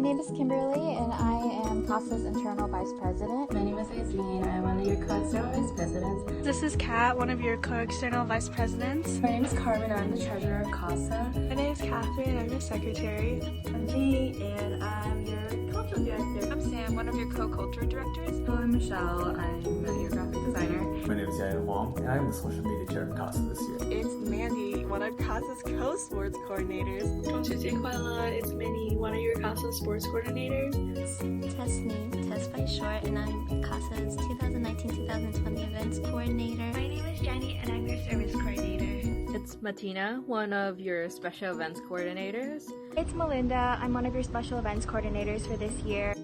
name is Kimberly and I am CASA's Internal Vice President. My name is Aislene. I'm one of your co-external vice presidents. This is Kat, one of your co-external vice presidents. My name is Carmen. I'm the treasurer of CASA. My name is Catherine. I'm your secretary. I'm G, and I'm your cultural director. I'm Sam, one of your co-culture directors. Hello, I'm Michelle. I'm your graphic designer. My name is Yan Huang, and I'm the social media chair of CASA this year. It's Mandy, one of CASA's co-sports coordinators. It's Minnie, one of your CASA sports coordinators. Tesney, Tess by short, and I'm CASA's 2019-2020 events coordinator. My name is Jenny, and I'm your service coordinator. It's Martina, one of your special events coordinators. It's Melinda. I'm one of your special events coordinators for this year.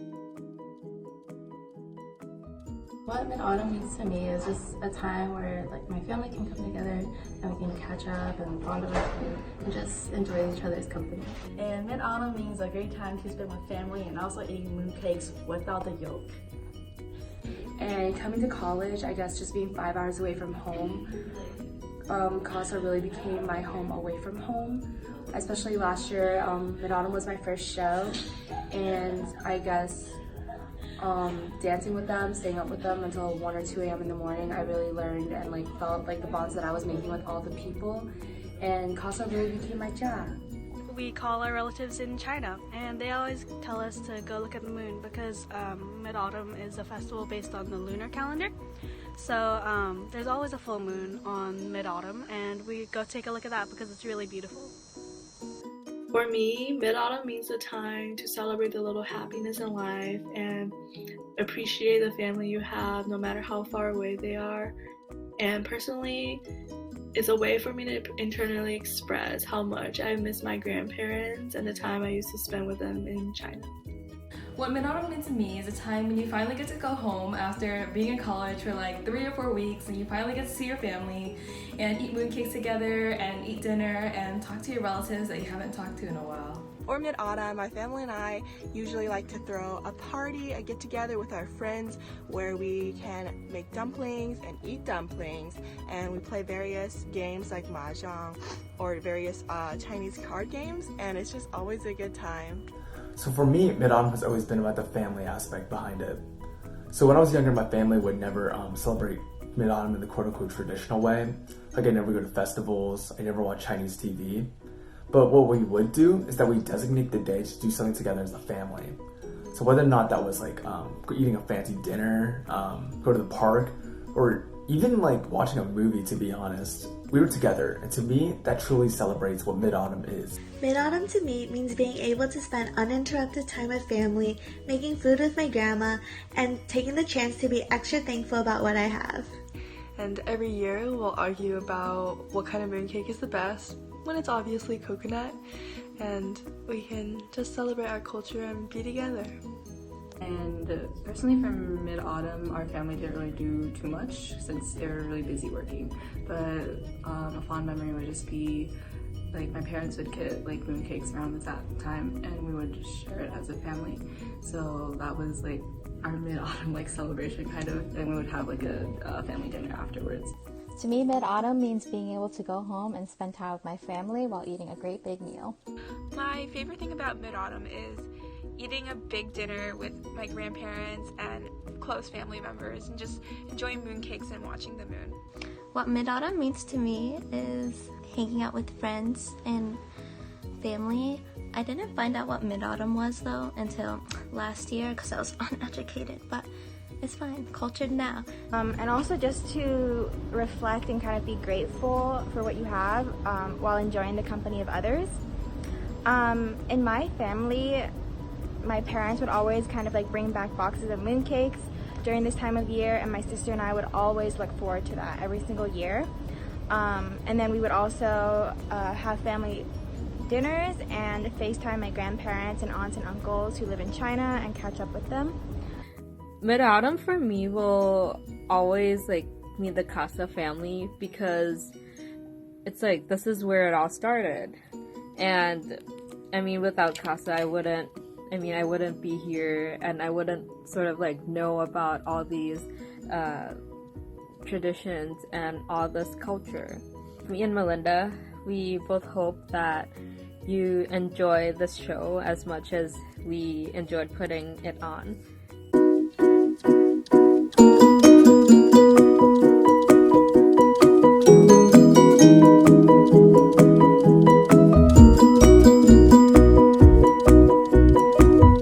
What Mid-Autumn means to me is just a time where my family can come together and we can catch up and bond over food and just enjoy each other's company. And Mid-Autumn means a great time to spend with family and also eating mooncakes without the yolk. And coming to college, I guess just being 5 hours away from home, CASA really became my home away from home. Especially last year, Mid-Autumn was my first show, and I guess dancing with them, staying up with them until 1 or 2 a.m. in the morning, I really learned and felt the bonds that I was making with all the people, and CASA really became my job. We call our relatives in China, and they always tell us to go look at the moon because Mid-Autumn is a festival based on the lunar calendar. So there's always a full moon on Mid-Autumn, and we go take a look at that because it's really beautiful. For me, Mid-Autumn means a time to celebrate the little happiness in life and appreciate the family you have no matter how far away they are. And personally, it's a way for me to internally express how much I miss my grandparents and the time I used to spend with them in China. What Mid-Autumn means to me is a time when you finally get to go home after being in college for 3 or 4 weeks, and you finally get to see your family and eat mooncakes together and eat dinner and talk to your relatives that you haven't talked to in a while. For Mid-Autumn, my family and I usually like to throw a party, a get-together with our friends where we can make dumplings and eat dumplings, and we play various games like mahjong or various Chinese card games, and it's just always a good time. So for me, Mid-Autumn has always been about the family aspect behind it. So when I was younger, my family would never celebrate Mid-Autumn in the quote-unquote traditional way. I never go to festivals, I never watch Chinese TV. But what we would do is that we designate the day to do something together as a family. So whether or not that was eating a fancy dinner, go to the park, or even watching a movie, to be honest, we were together, and to me, that truly celebrates what Mid-Autumn is. Mid-Autumn to me means being able to spend uninterrupted time with family, making food with my grandma, and taking the chance to be extra thankful about what I have. And every year we'll argue about what kind of mooncake is the best, when it's obviously coconut, and we can just celebrate our culture and be together. And personally for Mid-Autumn, our family didn't really do too much since they were really busy working. But a fond memory would just be my parents would get mooncakes around that time, and we would just share it as a family. So that was our Mid-Autumn celebration kind of, and we would have a family dinner afterwards. To me, Mid-Autumn means being able to go home and spend time with my family while eating a great big meal. My favorite thing about Mid-Autumn is eating a big dinner with my grandparents and close family members and just enjoying mooncakes and watching the moon. What Mid-Autumn means to me is hanging out with friends and family. I didn't find out what Mid-Autumn was though until last year because I was uneducated, but it's fine, cultured now. And also just to reflect and kind of be grateful for what you have while enjoying the company of others. In my family, my parents would always kind of bring back boxes of mooncakes during this time of year, and my sister and I would always look forward to that every single year. And then we would also have family dinners and FaceTime my grandparents and aunts and uncles who live in China and catch up with them. Mid-Autumn for me will always mean the CASA family because it's this is where it all started. And I mean, without CASA, I wouldn't be here, and I wouldn't know about all these traditions and all this culture. Me and Melinda, we both hope that you enjoy this show as much as we enjoyed putting it on.